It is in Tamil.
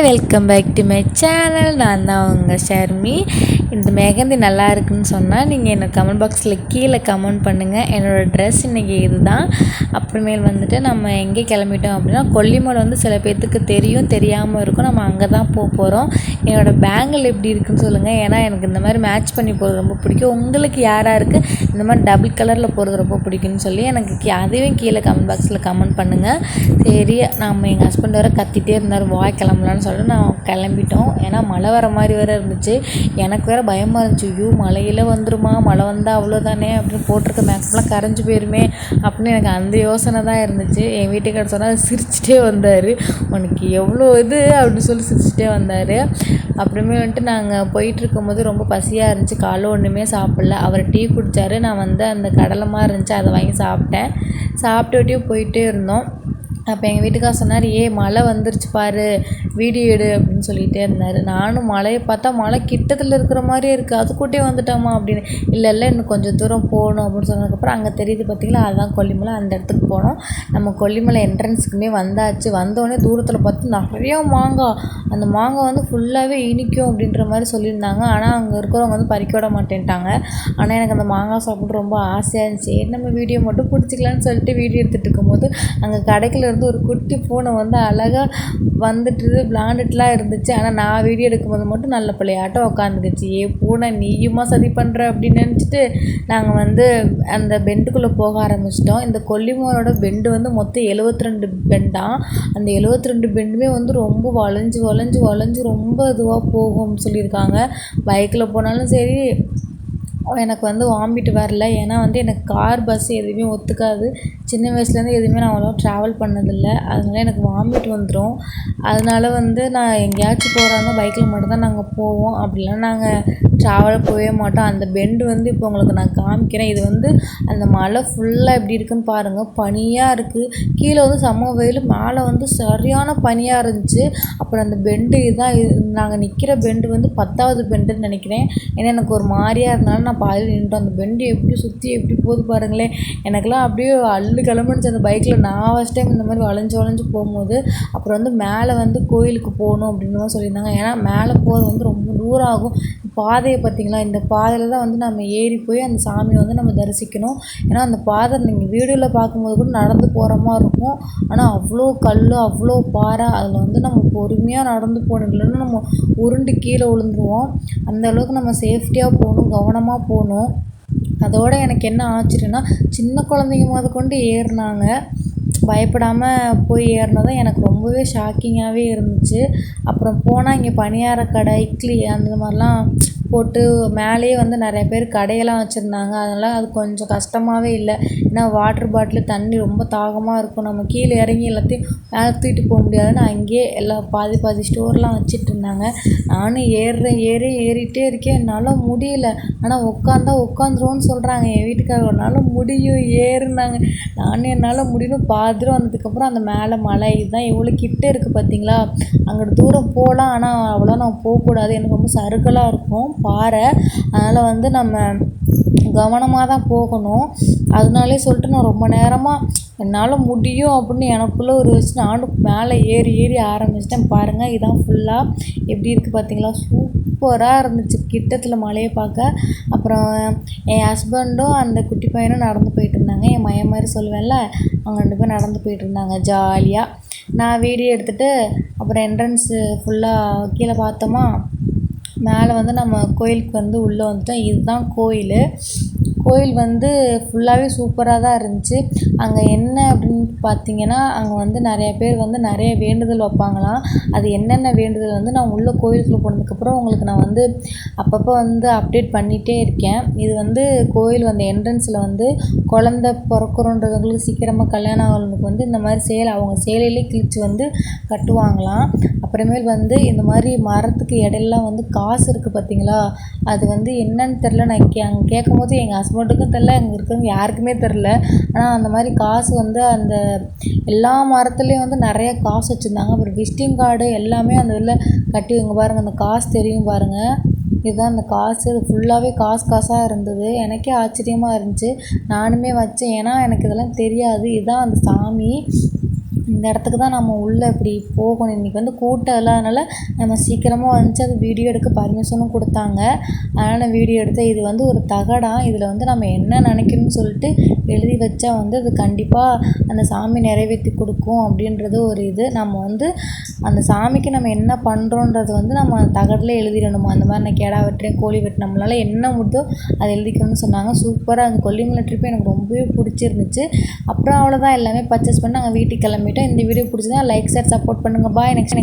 Welcome back to my channel. நான் தான் உங்கள் ஷர்மி. இந்த மெஹந்தி நல்லா இருக்குன்னு சொன்னால் நீங்கள் எனக்கு கமெண்ட் பாக்ஸில் கீழே கமெண்ட் பண்ணுங்கள். என்னோடய ட்ரெஸ் இன்றைக்கி இது தான். அப்புறமேல் வந்துட்டு நம்ம எங்கே கிளம்பிட்டோம் அப்படின்னா, கொல்லிமலை வந்து சில பேர்த்துக்கு தெரியும், தெரியாமல் இருக்கும். நம்ம அங்கே தான் போகிறோம். என்னோடய பேங்கிள் எப்படி இருக்குன்னு சொல்லுங்கள். ஏன்னா எனக்கு இந்த மாதிரி மேட்ச் பண்ணி போகிறது ரொம்ப பிடிக்கும். உங்களுக்கு யாராருக்கு இந்த மாதிரி டபுள் கலரில் போகிறது ரொம்ப பிடிக்குன்னு சொல்லி எனக்கு அதையும் கீழே கமெண்ட் பாக்ஸில் கமெண்ட் பண்ணுங்கள். சரி, நம்ம எங்கள் ஹஸ்பண்ட் வர கத்திட்டே இருந்தார், கிளம்பலான்னு சொல்லிட்டு நான் கிளம்பிட்டோம். ஏன்னா மழை வர மாதிரி வேறு இருந்துச்சு. எனக்கு வேறு பயமாக இருந்துச்சு. ஐயோ மழையில் வந்துருமா, மழை வந்தால் அவ்வளோதானே அப்படின்னு போட்டிருக்க மேக்கப்லாம் கரைஞ்சி போயிருமே அப்படின்னு எனக்கு அந்த யோசனை தான் இருந்துச்சு. என் வீட்டுக்காரர் சொன்னால் சிரிச்சிட்டே வந்தார், உனக்கு எவ்வளோ இது அப்படின்னு சொல்லி சிரிச்சிட்டே வந்தார். அப்புறமே வந்துட்டு நாங்கள் போயிட்டுருக்கும்போது ரொம்ப பசியாக இருந்துச்சு. காலைல ஒன்றுமே சாப்பிடல. அவர் டீ குடித்தார். நான் வந்து அந்த கடலை மாதிரி இருந்துச்சு, அதை வாங்கி சாப்பிட்டேன். சாப்பிட்டுட்டே போயிட்டே இருந்தோம். அப்போ எங்கள் வீட்டுக்காரர் சொன்னார், மழை வந்துருச்சு பாரு, வீடியோ எடு அப்படின்னு சொல்லிகிட்டே இருந்தார். நானும் மழையை பார்த்தா மழை கிட்டத்தில் இருக்கிற மாதிரியே இருக்குது, அதுக்கூட்டே வந்துட்டோமா அப்படின்னு. இல்லை இன்னும் கொஞ்சம் தூரம் போகணும் அப்படின்னு சொன்னதுக்கப்புறம் அங்கே தெரியுது பார்த்திங்களா, அதுதான் கொல்லிமலை. அந்த இடத்துக்கு போனோம். நம்ம கொல்லிமலை என்ட்ரன்ஸுக்குமே வந்தாச்சு. வந்தோடனே தூரத்தில் பார்த்து நிறையா மாங்காய். அந்த மாங்காய் வந்து ஃபுல்லாகவே இனிக்கும் அப்படின்ற மாதிரி சொல்லியிருந்தாங்க. ஆனால் அங்கே இருக்கிறவங்க வந்து பறிக்க விட மாட்டேன்ட்டாங்க. ஆனால் எனக்கு அந்த மாங்காய் சாப்பிட்டு ரொம்ப ஆசையாக இருந்துச்சு. நம்ம வீடியோ மட்டும் பிடிச்சிக்கலான்னு சொல்லிட்டு வீடியோ எடுத்துகிட்டு இருக்கும்போது அங்கே கடைக்குள்ள ஒரு குட்டி பூனை வந்து அழகாக வந்துட்டு விளாண்டுட்டுலாம் இருந்துச்சு. ஆனால் நான் வீடியோ எடுக்கும்போது மட்டும் நல்ல பிள்ளையாட்டம் உட்காந்துக்குச்சு. பூனை நீயுமா சதி பண்ணுற அப்படின்னு நினச்சிட்டு நாங்கள் வந்து அந்த பெண்டுக்குள்ளே போக ஆரம்பிச்சிட்டோம். இந்த கொல்லிமலையோட பெண்டு வந்து மொத்தம் 72 பெண்டாம். அந்த 72 பெண்டுமே வந்து ரொம்ப வளைஞ்சு ரொம்ப இதுவாக போகும்னு சொல்லியிருக்காங்க. பைக்கில் போனாலும் சரி, எனக்கு வந்து வாமிட் வரல. ஏன்னா வந்து எனக்கு கார் பஸ் எதுவுமே ஒத்துக்காது. சின்ன வயசுலேருந்து எதுவுமே நான் அவ்வளோ ட்ராவல் பண்ணதில்லை. அதனால எனக்கு வாமிட் வந்துடும். அதனால வந்து நான் எங்கேயாச்சும் போகிறாங்க பைக்கில் மட்டும்தான் நாங்கள் போவோம். அப்படிலாம் நாங்கள் ட்ராவல் போகவே மாட்டோம். அந்த பெண்டு வந்து இப்போ உங்களுக்கு நான் காமிக்கிறேன். இது வந்து அந்த மலை ஃபுல்லாக எப்படி இருக்குன்னு பாருங்கள். பனியாக இருக்குது. கீழே வந்து செம்ம வெயில், மேலே வந்து சரியான பனியாக இருந்துச்சு. அப்புறம் அந்த பெண்டு இதுதான், நாங்கள் நிற்கிற பெண்டு வந்து 10வது பெண்டுன்னு நினைக்கிறேன். ஏன்னா எனக்கு ஒரு மாதிரியாக இருந்தாலும் நான் பாதியில் நின்றுட்டோம். அந்த பெண்டு எப்படி சுற்றி எப்படி போகுது பாருங்களேன். எனக்கெல்லாம் அப்படியே கிளம்பிடுச்சு அந்த பைக்கில். நான் ஃபஸ்ட் டைம் இந்த மாதிரி வளைஞ்சு போகும்போது. அப்புறம் வந்து மேலே வந்து கோயிலுக்கு போகணும் அப்படின்னு தான் சொல்லியிருந்தாங்க. ஏன்னா மேலே போகிறது வந்து ரொம்ப தூரம் ஆகும். பாதையை பார்த்திங்களா, இந்த பாதையில் தான் வந்து நம்ம ஏறி போய் அந்த சாமியை வந்து நம்ம தரிசிக்கணும். ஏன்னா அந்த பாதை நீங்கள் வீடியோவில் பார்க்கும்போது கூட நடந்து போகிற மாதிரி இருக்கும். ஆனால் அவ்வளோ கல், அவ்வளோ பாறை, அதில் வந்து நம்ம பொறுமையாக நடந்து போகணும். இல்லைன்னா நம்ம உருண்டு கீழே விழுந்துருவோம். அந்த அளவுக்கு நம்ம சேஃப்டியாக போகணும், கவனமாக போகணும். அதோடு எனக்கு என்ன ஆச்சரியன்னா, சின்ன குழந்தைங்க முத கொண்டு ஏறினாங்க. பயப்படாமல் போய் ஏறினதும் எனக்கு ரொம்பவே ஷாக்கிங்காகவே இருந்துச்சு. அப்புறம் போனால் இங்கே பணியார கடை, இட்லி அந்த மாதிரிலாம் போட்டு மேலேயே வந்து நிறைய பேர் கடையெல்லாம் வச்சுருந்தாங்க. அதனால் அது கொஞ்சம் கஷ்டமாகவே இல்லை. ஏன்னா வாட்டர் பாட்டில், தண்ணி ரொம்ப தாகமாக இருக்கும். நம்ம கீழே இறங்கி எல்லாத்தையும் மேலே தூக்கிட்டு போக முடியாதுன்னு அங்கேயே எல்லாம் பாதி ஸ்டோர்லாம் வச்சுட்டு இருந்தாங்க. நானும் ஏறிட்டே இருக்கேன். என்னால் முடியல. ஆனால் உட்காந்துருவோன்னு சொல்கிறாங்க என் வீட்டுக்காரர். என்னால் முடியும் ஏறுனாங்க. நானும் என்னால் முடியும். பாதிரம் வந்ததுக்கப்புறம் அந்த மேலே மலை இதுதான் எவ்வளோ கிட்டே இருக்குது பார்த்தீங்களா. அங்கிட்டு தூரம் போகலாம், ஆனால் அவ்வளோ நம்ம போகக்கூடாது. எனக்கு ரொம்ப சறுக்கலாக இருக்கும் பாறை. அதனால் வந்து நம்ம கவனமாக தான் போகணும். அதனாலே சொல்லிட்டு நான் ரொம்ப நேரமாக என்னால் முடியும் அப்படின்னு எனக்குள்ளே ஒரு வச்சு நானும் மேலே ஏறி ஆரம்பிச்சிட்டேன். பாருங்கள், இதான் ஃபுல்லாக எப்படி இருக்குது பார்த்தீங்களா. சூப்பராக இருந்துச்சு கிட்டத்தில் மலையை பார்க்க. அப்புறம் என் ஹஸ்பண்டும் அந்த குட்டி பையனும் நடந்து போயிட்டு இருந்தாங்க. என் மையம் மாதிரி சொல்லுவேன்ல, அவங்க 2 பேரும் நடந்து போயிட்டு இருந்தாங்க ஜாலியாக. நான் வீடியோ எடுத்துகிட்டு அப்புறம் என்ட்ரன்ஸு ஃபுல்லாக கீழே பார்த்தோமா. மேலே வந்து நம்ம கோயிலுக்கு வந்து உள்ளே வந்துட்டோம். இதுதான் கோயில் வந்து ஃபுல்லாகவே சூப்பராக தான் இருந்துச்சு. அங்கே என்ன அப்படின்னு பார்த்தீங்கன்னா, அங்கே வந்து நிறைய பேர் வந்து நிறைய வேண்டுதல் வைப்பாங்களாம். அது என்னென்ன வேண்டுதல் வந்து நான் உள்ளே கோயிலுக்குள்ளே போனதுக்கப்புறம் உங்களுக்கு நான் வந்து அப்பப்போ வந்து அப்டேட் பண்ணிகிட்டே இருக்கேன். இது வந்து கோயில் வந்து என்ட்ரன்ஸில் வந்து குழந்த பிறக்கிறோன்றவங்களுக்கு, சீக்கிரமாக கல்யாணம் ஆகிறவங்களுக்கு வந்து இந்த மாதிரி அவங்க சேலையிலே கிழிச்சு வந்து கட்டுவாங்களாம். அப்புறமேல் வந்து இந்த மாதிரி மரத்துக்கு இடையிலாம் வந்து காசு இருக்குது பார்த்தீங்களா, அது வந்து என்னன்னு தெரில. நான் அங்கே கேட்கும்போது எங்கள் ஹஸ்பண்டுக்கும் தெரில, அங்கே இருக்கிறவங்க யாருக்குமே தெரில. ஆனால் அந்த மாதிரி காசு வந்து அந்த எல்லா மரத்துலேயும் வந்து நிறைய காசு வச்சுருந்தாங்க. அப்புறம் விசிட்டிங் கார்டு எல்லாமே அந்த இதில் கட்டி இங்கே பாருங்கள், அந்த காசு தெரியும் பாருங்கள். இதுதான் அந்த காசு. இது ஃபுல்லாகவே காசாக இருந்தது. எனக்கே ஆச்சரியமாக இருந்துச்சு. நானுமே வச்சேன். ஏன்னா எனக்கு இதெல்லாம் தெரியாது. இதுதான் அந்த சாமி. இந்த இடத்துக்கு தான் நம்ம உள்ளே இப்படி போகணும். இன்றைக்கி வந்து கூட்டம் இல்லாதனால நம்ம சீக்கிரமாக வந்துச்சு. அது வீடியோ எடுக்க பர்மிஷனும் கொடுத்தாங்க. அதனால் நான் வீடியோ எடுத்தேன். இது வந்து ஒரு தகடாம். இதில் வந்து நம்ம என்ன நினைக்கணும்னு சொல்லிட்டு எழுதி வச்சா வந்து அது கண்டிப்பாக அந்த சாமி நிறைவேற்றி கொடுக்கும் அப்படின்றது ஒரு இது. நம்ம வந்து அந்த சாமிக்கு நம்ம என்ன பண்ணுறோன்றது வந்து நம்ம தகடில் எழுதிடணுமா. அந்த மாதிரி நான் கிடா வெட்டுறேன், கோழி வெட்டு, நம்மளால் என்ன முடியுதோ அதை எழுதிக்கணும்னு சொன்னாங்க. சூப்பராக அந்த கொல்லிமலை ட்ரிப் எனக்கு ரொம்பவே பிடிச்சிருந்துச்சு. அப்புறம் அவ்வளோதான், எல்லாமே பர்ச்சேஸ் பண்ணி நாங்கள் வீட்டுக்கு கிளம்பிட்டோம். இந்த வீடியோ பிடிச்சதா லைக், ஷேர், சப்போர்ட் பண்ணுங்கள். பாய். நெக்ஸ்ட்